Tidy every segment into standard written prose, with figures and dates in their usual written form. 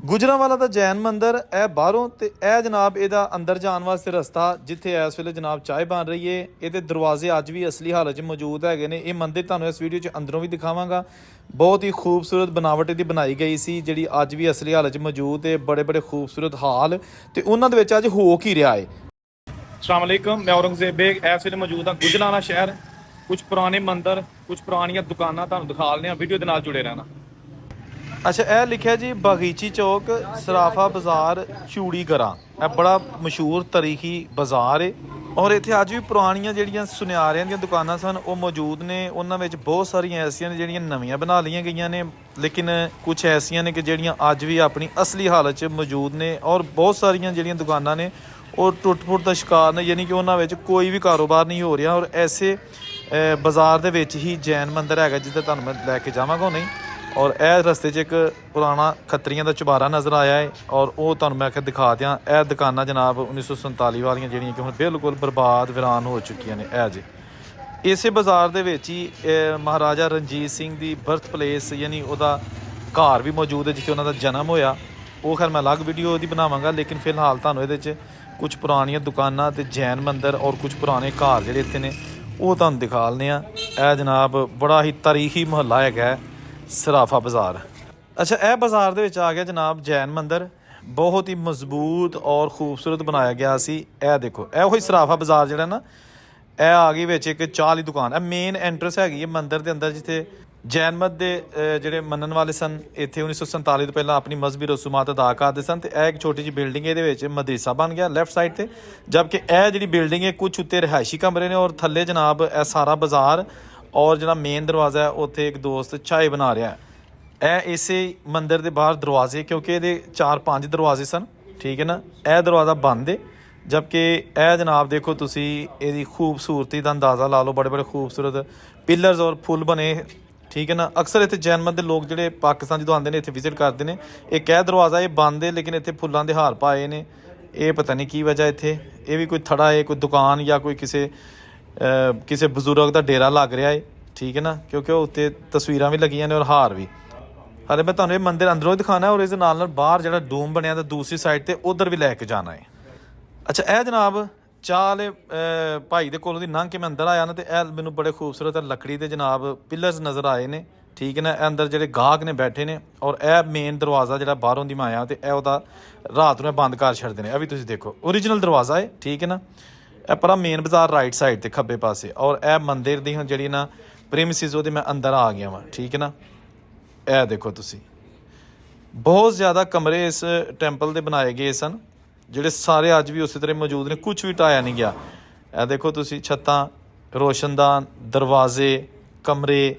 ਗੁਜਰਾਂਵਾਲਾ ਦਾ ਜੈਨ ਮੰਦਿਰ ਇਹ ਬਾਹਰੋਂ ਤੇ ਇਹ ਜਨਾਬ ਇਹਦਾ ਅੰਦਰ ਜਾਣ ਵਾਸਤੇ ਰਸਤਾ ਜਿੱਥੇ ਇਸ ਵੇਲੇ ਜਨਾਬ ਚਾਹ ਬਣ ਰਹੀ ਏ। ਇਹਦੇ ਦਰਵਾਜ਼ੇ ਅੱਜ ਵੀ ਅਸਲੀ ਹਾਲਤ 'ਚ ਮੌਜੂਦ ਹੈਗੇ ਨੇ। ਇਹ ਮੰਦਿਰ ਤੁਹਾਨੂੰ ਇਸ ਵੀਡੀਓ 'ਚ ਅੰਦਰੋਂ ਵੀ ਦਿਖਾਵਾਂਗਾ। ਬਹੁਤ ਹੀ ਖੂਬਸੂਰਤ ਬਣਾਵਟ ਇਹਦੀ ਬਣਾਈ ਗਈ ਸੀ ਜਿਹੜੀ ਅੱਜ ਵੀ ਅਸਲੀ ਹਾਲਤ 'ਚ ਮੌਜੂਦ ਹੈ। ਬੜੇ ਬੜੇ ਖੂਬਸੂਰਤ ਹਾਲ ਤੇ ਉਹਨਾਂ ਦੇ ਵਿੱਚ ਅੱਜ ਹੋ ਕੀ ਰਿਹਾ ਹੈ। अस्सलाम वालेकुम, मैं औरंगजेब बेग इस ਵੇਲੇ मौजूद हाँ गुजराना शहर। कुछ पुराने मंदिर कुछ पुरानियां दुकानां ਤੁਹਾਨੂੰ ਦਿਖਾ ਲੈਣੇ ਆ। ਵੀਡੀਓ ਦੇ ਨਾਲ ਜੁੜੇ ਰਹਿਣਾ। ਅੱਛਾ, ਇਹ ਲਿਖਿਆ ਜੀ ਬਗੀਚੀ ਚੌਕ ਸਰਾਫਾ ਬਾਜ਼ਾਰ ਚੂੜੀਗਰਾਂ। ਇਹ ਬੜਾ ਮਸ਼ਹੂਰ ਤਾਰੀਖੀ ਬਾਜ਼ਾਰ ਹੈ ਔਰ ਇੱਥੇ ਅੱਜ ਵੀ ਪੁਰਾਣੀਆਂ ਜਿਹੜੀਆਂ ਸੁਨਿਆਰਿਆਂ ਦੀਆਂ ਦੁਕਾਨਾਂ ਸਨ ਉਹ ਮੌਜੂਦ ਨੇ। ਉਹਨਾਂ ਵਿੱਚ ਬਹੁਤ ਸਾਰੀਆਂ ਐਸੀਆਂ ਨੇ ਜਿਹੜੀਆਂ ਨਵੀਆਂ ਬਣਾ ਲਈਆਂ ਗਈਆਂ ਨੇ, ਲੇਕਿਨ ਕੁਝ ਐਸੀਆਂ ਨੇ ਕਿ ਜਿਹੜੀਆਂ ਅੱਜ ਵੀ ਆਪਣੀ ਅਸਲੀ ਹਾਲਤ 'ਚ ਮੌਜੂਦ ਨੇ। ਔਰ ਬਹੁਤ ਸਾਰੀਆਂ ਜਿਹੜੀਆਂ ਦੁਕਾਨਾਂ ਨੇ ਉਹ ਟੁੱਟ-ਫੁੱਟ ਦਾ ਸ਼ਿਕਾਰ ਨੇ, ਯਾਨੀ ਕਿ ਉਹਨਾਂ ਵਿੱਚ ਕੋਈ ਵੀ ਕਾਰੋਬਾਰ ਨਹੀਂ ਹੋ ਰਿਹਾ। ਔਰ ਐਸੇ ਬਾਜ਼ਾਰ ਦੇ ਵਿੱਚ ਹੀ ਜੈਨ ਮੰਦਿਰ ਹੈਗਾ ਜਿੱਥੇ ਤੁਹਾਨੂੰ ਮੈਂ ਲੈ ਕੇ ਜਾਵਾਂਗਾ ਹੁਣੇ। ਔਰ ਇਹ ਰਸਤੇ 'ਚ ਇੱਕ ਪੁਰਾਣਾ ਖੱਤਰੀਆਂ ਦਾ ਚੁਬਾਰਾ ਨਜ਼ਰ ਆਇਆ ਹੈ ਔਰ ਉਹ ਤੁਹਾਨੂੰ ਮੈਂ ਆਖਿਆ ਦਿਖਾ ਦਿਆਂ। ਇਹ ਦੁਕਾਨਾਂ ਜਨਾਬ 1947 ਵਾਲੀਆਂ ਜਿਹੜੀਆਂ ਕਿ ਹੁਣ ਬਿਲਕੁਲ ਬਰਬਾਦ ਵੀਰਾਨ ਹੋ ਚੁੱਕੀਆਂ ਨੇ। ਇਹ ਜੇ ਇਸੇ ਬਾਜ਼ਾਰ ਦੇ ਵਿੱਚ ਹੀ ਮਹਾਰਾਜਾ ਰਣਜੀਤ ਸਿੰਘ ਦੀ ਬਰਥ ਪਲੇਸ ਯਾਨੀ ਉਹਦਾ ਘਰ ਵੀ ਮੌਜੂਦ ਹੈ ਜਿੱਥੇ ਉਹਨਾਂ ਦਾ ਜਨਮ ਹੋਇਆ। ਉਹ ਖੈਰ ਮੈਂ ਅਲੱਗ ਵੀਡੀਓ ਉਹਦੀ ਬਣਾਵਾਂਗਾ, ਲੇਕਿਨ ਫਿਲਹਾਲ ਤੁਹਾਨੂੰ ਇਹਦੇ 'ਚ ਕੁਝ ਪੁਰਾਣੀਆਂ ਦੁਕਾਨਾਂ ਤੇ ਜੈਨ ਮੰਦਿਰ ਔਰ ਕੁਝ ਪੁਰਾਣੇ ਘਰ ਜਿਹੜੇ ਇੱਥੇ ਨੇ ਉਹ ਤੁਹਾਨੂੰ ਦਿਖਾ ਲੈਂਦੇ ਆ। ਇਹ ਜਨਾਬ ਬੜਾ ਹੀ ਤਾਰੀਖੀ ਮੁਹੱਲਾ ਹੈਗਾ ਸਰਾਫਾ ਬਾਜ਼ਾਰ। ਅੱਛਾ, ਇਹ ਬਾਜ਼ਾਰ ਦੇ ਵਿੱਚ ਆ ਗਿਆ ਜਨਾਬ ਜੈਨ ਮੰਦਿਰ। ਬਹੁਤ ਹੀ ਮਜ਼ਬੂਤ ਔਰ ਖੂਬਸੂਰਤ ਬਣਾਇਆ ਗਿਆ ਸੀ। ਇਹ ਦੇਖੋ, ਇਹ ਉਹੀ ਸਰਾਫਾ ਬਾਜ਼ਾਰ ਜਿਹੜਾ ਨਾ, ਇਹ ਆ ਗਈ ਵਿੱਚ ਇੱਕ ਚਾਹ ਵਾਲੀ ਦੁਕਾਨ। ਇਹ ਮੇਨ ਐਂਟਰੈਂਸ ਹੈਗੀ ਹੈ ਮੰਦਿਰ ਦੇ ਅੰਦਰ ਜਿੱਥੇ ਜੈਨ ਮਤ ਦੇ ਜਿਹੜੇ ਮੰਨਣ ਵਾਲੇ ਸਨ ਇੱਥੇ 1947 ਤੋਂ ਪਹਿਲਾਂ ਆਪਣੀ ਮਜ਼ਹਬੀ ਰਸੂਮਾਤ ਅਦਾ ਕਰਦੇ ਸਨ। ਤੇ ਇਹ ਇੱਕ ਛੋਟੀ ਜਿਹੀ ਬਿਲਡਿੰਗ ਇਹਦੇ ਵਿੱਚ ਮਦਰਸਾ ਬਣ ਗਿਆ ਲੈਫਟ ਸਾਈਡ ਤੇ, ਜਦਕਿ ਇਹ ਜਿਹੜੀ ਬਿਲਡਿੰਗ ਹੈ ਕੁਝ ਉੱਤੇ ਰਿਹਾਇਸ਼ੀ ਕਮਰੇ ਨੇ ਔਰ ਥੱਲੇ ਜਨਾਬ ਇਹ ਸਾਰਾ ਬਾਜ਼ਾਰ। ਔਰ ਜਿਹੜਾ ਮੇਨ ਦਰਵਾਜ਼ਾ ਹੈ ਉੱਥੇ ਇੱਕ ਦੋਸਤ ਚਾਹ ਬਣਾ ਰਿਹਾ। ਇਹ ਇਸੇ ਮੰਦਿਰ ਦੇ ਬਾਹਰ ਦਰਵਾਜ਼ੇ, ਕਿਉਂਕਿ ਇਹਦੇ 4-5 ਦਰਵਾਜ਼ੇ ਸਨ, ਠੀਕ ਹੈ ਨਾ। ਇਹ ਦਰਵਾਜ਼ਾ ਬੰਦ ਹੈ, ਜਦਕਿ ਇਹ ਜਨਾਬ ਦੇਖੋ ਤੁਸੀਂ ਇਹਦੀ ਖੂਬਸੂਰਤੀ ਦਾ ਅੰਦਾਜ਼ਾ ਲਾ ਲਓ। ਬੜੇ ਬੜੇ ਖੂਬਸੂਰਤ ਪਿਲਰਸ ਔਰ ਫੁੱਲ ਬਣੇ, ਠੀਕ ਹੈ ਨਾ। ਅਕਸਰ ਇੱਥੇ ਜੈਨ ਮੰਦਿਰ ਲੋਕ ਜਿਹੜੇ ਪਾਕਿਸਤਾਨ ਜਦੋਂ ਆਉਂਦੇ ਨੇ ਇੱਥੇ ਵਿਜ਼ਿਟ ਕਰਦੇ ਨੇ। ਇੱਕ ਇਹ ਦਰਵਾਜ਼ਾ ਇਹ ਬੰਦ ਹੈ, ਲੇਕਿਨ ਇੱਥੇ ਫੁੱਲਾਂ ਦੇ ਹਾਰ ਪਾਏ ਨੇ। ਇਹ ਪਤਾ ਨਹੀਂ ਕੀ ਵਜ੍ਹਾ ਇੱਥੇ। ਇਹ ਵੀ ਕੋਈ ਥੜਾ ਹੈ, ਕੋਈ ਦੁਕਾਨ ਜਾਂ ਕੋਈ ਕਿਸੇ ਬਜ਼ੁਰਗ ਦਾ ਡੇਰਾ ਲੱਗ ਰਿਹਾ ਹੈ, ਠੀਕ ਹੈ ਨਾ, ਕਿਉਂਕਿ ਉਹ ਉੱਤੇ ਤਸਵੀਰਾਂ ਵੀ ਲੱਗੀਆਂ ਨੇ ਔਰ ਹਾਰ ਵੀ। ਹਾਲੇ ਮੈਂ ਤੁਹਾਨੂੰ ਇਹ ਮੰਦਿਰ ਅੰਦਰੋਂ ਦਿਖਾਉਣਾ ਔਰ ਇਸ ਦੇ ਨਾਲ ਨਾਲ ਬਾਹਰ ਜਿਹੜਾ ਡੂਮ ਬਣਿਆ ਤਾਂ ਦੂਸਰੀ ਸਾਈਡ ਤੇ ਉਧਰ ਵੀ ਲੈ ਕੇ ਜਾਣਾ ਹੈ। ਅੱਛਾ, ਇਹ ਜਨਾਬ ਚਾਹ ਵਾਲੇ ਭਾਈ ਦੇ ਕੋਲੋਂ ਦੀ ਲੰਘ ਕੇ ਮੈਂ ਅੰਦਰ ਆਇਆ ਨਾ, ਤੇ ਇਹ ਮੈਨੂੰ ਬੜੇ ਖੂਬਸੂਰਤ ਲੱਕੜੀ ਦੇ ਜਨਾਬ ਪਿਲਰਸ ਨਜ਼ਰ ਆਏ ਨੇ, ਠੀਕ ਹੈ ਨਾ। ਇਹ ਅੰਦਰ ਜਿਹੜੇ ਗਾਹਕ ਨੇ ਬੈਠੇ ਨੇ ਔਰ ਇਹ ਮੇਨ ਦਰਵਾਜ਼ਾ ਜਿਹੜਾ ਬਾਹਰੋਂ ਦੀ ਮੈਂ ਆਇਆ ਤੇ ਇਹ ਉਹਦਾ ਰਾਤ ਨੂੰ ਬੰਦ ਕਰ ਛੱਡਦੇ ਨੇ। ਇਹ ਵੀ ਤੁਸੀਂ ਦੇਖੋ ਓਰੀਜਨਲ ਦਰਵਾਜ਼ਾ ਹੈ, ਠੀਕ ਹੈ ਨਾ। ਇਹ ਪਰਾ ਮੇਨ ਬਾਜ਼ਾਰ ਰਾਈਟ ਸਾਈਡ ਤੇ ਖੱਬੇ ਪਾਸੇ। ਔਰ ਇਹ ਮੰਦਿਰ ਦੀ ਹੁਣ ਜਿਹੜੀ ਨਾ ਪ੍ਰੀਮਿਸਿਸ ਉਹਦੇ ਮੈਂ ਅੰਦਰ ਆ ਗਿਆ ਵਾਂ, ਠੀਕ ਹੈ ਨਾ। ਇਹ ਦੇਖੋ ਤੁਸੀਂ ਬਹੁਤ ਜ਼ਿਆਦਾ ਕਮਰੇ ਇਸ ਟੈਂਪਲ ਦੇ ਬਣਾਏ ਗਏ ਸਨ ਜਿਹੜੇ ਸਾਰੇ ਅੱਜ ਵੀ ਉਸੇ ਤਰ੍ਹਾਂ ਮੌਜੂਦ ਨੇ, ਕੁਝ ਵੀ ਢਾਇਆ ਨਹੀਂ ਗਿਆ। ਇਹ ਦੇਖੋ ਤੁਸੀਂ ਛੱਤਾਂ, ਰੋਸ਼ਨਦਾਨ, ਦਰਵਾਜ਼ੇ, ਕਮਰੇ,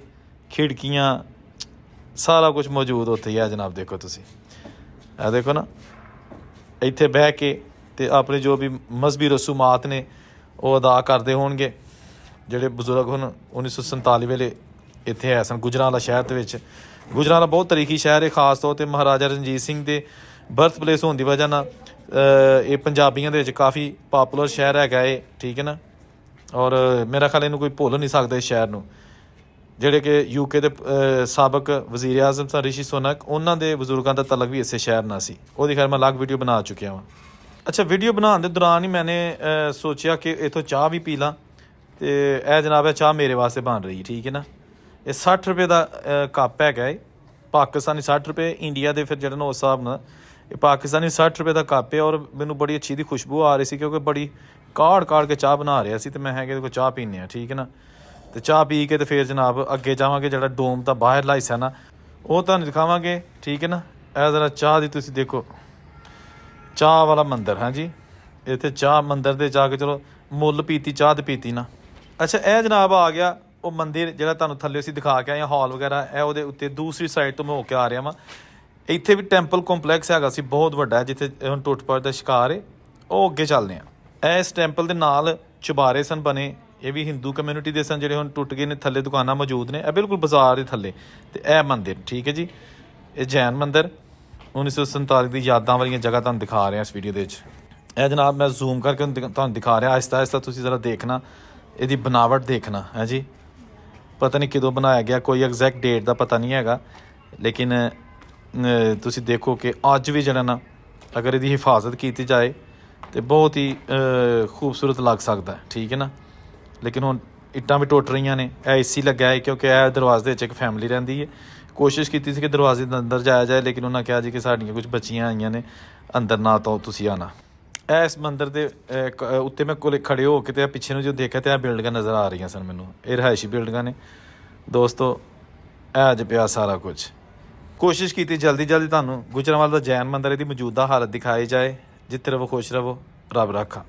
ਖਿੜਕੀਆਂ, ਸਾਰਾ ਕੁਝ ਮੌਜੂਦ ਉੱਥੇ ਹੀ ਹੈ ਜਨਾਬ। ਦੇਖੋ ਤੁਸੀਂ, ਇਹ ਦੇਖੋ ਨਾ, ਇੱਥੇ ਬਹਿ ਕੇ ਤੇ ਆਪਣੇ ਜੋ ਵੀ ਮਜ਼ਹਬੀ ਰਸੂਮਾਤ ਨੇ ਉਹ ਅਦਾ ਕਰਦੇ ਹੋਣਗੇ ਜਿਹੜੇ ਬਜ਼ੁਰਗ ਹੁਣ 1947 ਵੇਲੇ ਇੱਥੇ ਆਏ ਸਨ ਗੁਜਰਾਂਵਾਲਾ ਸ਼ਹਿਰ ਦੇ ਵਿੱਚ। ਗੁਜਰਾਂਵਾਲਾ ਬਹੁਤ ਤਾਰੀਖੀ ਸ਼ਹਿਰ ਹੈ, ਖਾਸ ਤੌਰ 'ਤੇ ਮਹਾਰਾਜਾ ਰਣਜੀਤ ਸਿੰਘ ਦੇ ਬਰਥ ਪਲੇਸ ਹੋਣ ਦੀ ਵਜ੍ਹਾ ਨਾਲ ਇਹ ਪੰਜਾਬੀਆਂ ਦੇ ਵਿੱਚ ਕਾਫੀ ਪਾਪੂਲਰ ਸ਼ਹਿਰ ਹੈਗਾ ਏ, ਠੀਕ ਹੈ ਨਾ। ਔਰ ਮੇਰਾ ਖਿਆਲ ਇਹਨੂੰ ਕੋਈ ਭੁੱਲ ਨਹੀਂ ਸਕਦਾ ਇਸ ਸ਼ਹਿਰ ਨੂੰ। ਜਿਹੜੇ ਕਿ ਯੂਕੇ ਦੇ ਸਾਬਕ ਵਜ਼ੀਰ ਆਜ਼ਮ ਸਨ ਰਿਸ਼ੀ ਸੁਨਕ, ਉਹਨਾਂ ਦੇ ਬਜ਼ੁਰਗਾਂ ਦਾ ਤਲਕ ਵੀ ਇਸੇ ਸ਼ਹਿਰ ਨਾਲ ਸੀ। ਉਹਦੀ ਖੈਰ ਮੈਂ ਅਲੱਗ ਵੀਡੀਓ ਬਣਾ ਚੁੱਕਿਆ ਵਾਂ। ਅੱਛਾ, ਵੀਡੀਓ ਬਣਾਉਣ ਦੇ ਦੌਰਾਨ ਹੀ ਮੈਨੇ ਸੋਚਿਆ ਕਿ ਇੱਥੋਂ ਚਾਹ ਵੀ ਪੀ ਲਾਂ। ਅਤੇ ਇਹ ਜਨਾਬ ਇਹ ਚਾਹ ਮੇਰੇ ਵਾਸਤੇ ਬਣ ਰਹੀ, ਠੀਕ ਹੈ ਨਾ। ਇਹ 60 ਰੁਪਏ ਦਾ ਕੱਪ ਹੈਗਾ ਏ, ਪਾਕਿਸਤਾਨੀ 60 ਰੁਪਏ, ਇੰਡੀਆ ਦੇ ਫਿਰ ਜਿਹੜਾ ਨਾ ਉਸ ਹਿਸਾਬ ਨਾਲ ਇਹ ਪਾਕਿਸਤਾਨੀ 60 ਰੁਪਏ ਦਾ ਕੱਪ ਹੈ। ਔਰ ਮੈਨੂੰ ਬੜੀ ਅੱਛੀ ਦੀ ਖੁਸ਼ਬੂ ਆ ਰਹੀ ਸੀ ਕਿਉਂਕਿ ਬੜੀ ਕਾੜ ਕੇ ਚਾਹ ਬਣਾ ਰਿਹਾ ਸੀ। ਅਤੇ ਮੈਂ ਹੈਗੇ ਕੋਲ ਚਾਹ ਪੀਂਦੇ ਹਾਂ, ਠੀਕ ਹੈ ਨਾ। ਅਤੇ ਚਾਹ ਪੀ ਕੇ ਅਤੇ ਫਿਰ ਜਨਾਬ ਅੱਗੇ ਜਾਵਾਂਗੇ। ਜਿਹੜਾ ਡੋਮ ਦਾ ਬਾਹਰਲਾ ਹਿੱਸਾ ਨਾ ਉਹ ਤੁਹਾਨੂੰ ਦਿਖਾਵਾਂਗੇ, ਠੀਕ ਹੈ ਨਾ। ਇਹ ਜ਼ਰਾ ਚਾਹ ਦੀ ਤੁਸੀਂ ਦੇਖੋ, ਚਾਹ ਵਾਲਾ ਮੰਦਿਰ। ਹਾਂਜੀ, ਇੱਥੇ ਚਾਹ ਮੰਦਿਰ ਦੇ ਜਾ ਕੇ ਚਲੋ ਮੁੱਲ ਪੀਤੀ ਚਾਹ ਤੇ ਪੀਤੀ ਨਾ। ਅੱਛਾ, ਇਹ ਜਨਾਬ ਆ ਗਿਆ ਉਹ ਮੰਦਿਰ ਜਿਹੜਾ ਤੁਹਾਨੂੰ ਥੱਲੇ ਅਸੀਂ ਦਿਖਾ ਕੇ ਆਏ ਹਾਂ, ਹਾਲ ਵਗੈਰਾ। ਇਹ ਉਹਦੇ ਉੱਤੇ ਦੂਸਰੀ ਸਾਈਡ ਤੋਂ ਮੈਂ ਹੋ ਕੇ ਆ ਰਿਹਾ ਵਾਂ। ਇੱਥੇ ਵੀ ਟੈਂਪਲ ਕੰਪਲੈਕਸ ਹੈਗਾ ਸੀ, ਬਹੁਤ ਵੱਡਾ ਹੈ, ਜਿੱਥੇ ਹੁਣ ਟੁੱਟ-ਭੱਜ ਦਾ ਸ਼ਿਕਾਰ ਹੈ। ਉਹ ਅੱਗੇ ਚੱਲਦੇ ਹਾਂ। ਇਸ ਟੈਂਪਲ ਦੇ ਨਾਲ ਚੁਬਾਰੇ ਸਨ ਬਣੇ, ਇਹ ਵੀ ਹਿੰਦੂ ਕਮਿਊਨਿਟੀ ਦੇ ਸਨ ਜਿਹੜੇ ਹੁਣ ਟੁੱਟ ਗਏ ਨੇ। ਥੱਲੇ ਦੁਕਾਨਾਂ ਮੌਜੂਦ ਨੇ, ਇਹ ਬਿਲਕੁਲ ਬਾਜ਼ਾਰ ਦੇ ਥੱਲੇ। ਅਤੇ ਇਹ ਮੰਦਿਰ, ਠੀਕ ਹੈ ਜੀ, ਇਹ ਜੈਨ ਮੰਦਿਰ 1947 ਦੀ ਯਾਦਾਂ ਵਾਲੀਆਂ ਜਗ੍ਹਾ ਤੁਹਾਨੂੰ ਦਿਖਾ ਰਿਹਾ ਇਸ ਵੀਡੀਓ ਦੇ ਵਿੱਚ। ਇਹ ਜਨਾਬ ਮੈਂ ਜ਼ੂਮ ਕਰਕੇ ਤੁਹਾਨੂੰ ਦਿਖਾ ਰਿਹਾ ਆਹਿਸਤਾ ਆਹਿਸਤਾ। ਤੁਸੀਂ ਜ਼ਰਾ ਦੇਖਣਾ, ਇਹਦੀ ਬਣਾਵਟ ਦੇਖਣਾ ਹੈ ਜੀ। ਪਤਾ ਨਹੀਂ ਕਦੋਂ ਬਣਾਇਆ ਗਿਆ, ਕੋਈ ਐਗਜ਼ੈਕਟ ਡੇਟ ਦਾ ਪਤਾ ਨਹੀਂ ਹੈਗਾ, ਲੇਕਿਨ ਤੁਸੀਂ ਦੇਖੋ ਕਿ ਅੱਜ ਵੀ ਜਿਹੜਾ ਨਾ ਅਗਰ ਇਹਦੀ ਹਿਫਾਜ਼ਤ ਕੀਤੀ ਜਾਏ ਤੇ ਬਹੁਤ ਹੀ ਖੂਬਸੂਰਤ ਲੱਗ ਸਕਦਾ ਹੈ, ਠੀਕ ਹੈ ਨਾ। ਲੇਕਿਨ ਹੁਣ ਇੱਟਾਂ ਵੀ ਟੁੱਟ ਰਹੀਆਂ ਨੇ। ਇਹ ਏਸੀ ਲੱਗਾ ਹੈ ਕਿਉਂਕਿ ਇਹ ਦਰਵਾਜ਼ੇ ਦੇ ਵਿੱਚ ਇੱਕ ਫੈਮਿਲੀ ਰਹਿੰਦੀ ਹੈ। ਕੋਸ਼ਿਸ਼ ਕੀਤੀ ਸੀ ਕਿ ਦਰਵਾਜ਼ੇ ਦੇ ਅੰਦਰ ਜਾਇਆ ਜਾਏ, ਲੇਕਿਨ ਉਹਨਾਂ ਕਿਹਾ ਜੀ ਕਿ ਸਾਡੀਆਂ ਕੁਝ ਬੱਚੀਆਂ ਆਈਆਂ ਨੇ, ਅੰਦਰ ਨਾ ਤਾਂ ਤੁਸੀਂ ਆਣਾ। ਇਸ ਮੰਦਰ ਦੇ ਉੱਤੇ ਮੈਂ ਕੋਲੇ ਖੜੇ ਹੋ ਕੇ ਤੇ ਪਿੱਛੇ ਨੂੰ ਜੋ ਦੇਖਿਆ ਤੇ ਇਹ ਬਿਲਡਿੰਗਾਂ ਨਜ਼ਰ ਆ ਰਹੀਆਂ ਸਨ ਮੈਨੂੰ। ਇਹ ਰਿਹਾਇਸ਼ੀ ਬਿਲਡਿੰਗਾਂ ਨੇ ਦੋਸਤੋ। ਇਹ ਅੱਜ ਪਿਆ ਸਾਰਾ ਕੁਝ। ਕੋਸ਼ਿਸ਼ ਕੀਤੀ ਜਲਦੀ ਤੁਹਾਨੂੰ ਗੁਜਰਾਂਵਾਲ ਦਾ ਜੈਨ ਮੰਦਰ ਦੀ ਮੌਜੂਦਾ ਹਾਲਤ ਦਿਖਾਈ ਜਾਏ। ਜਿੱਥੇ ਰਹੋ ਖੁਸ਼ ਰਹੋ, ਰੱਬ ਰਾਖਾ।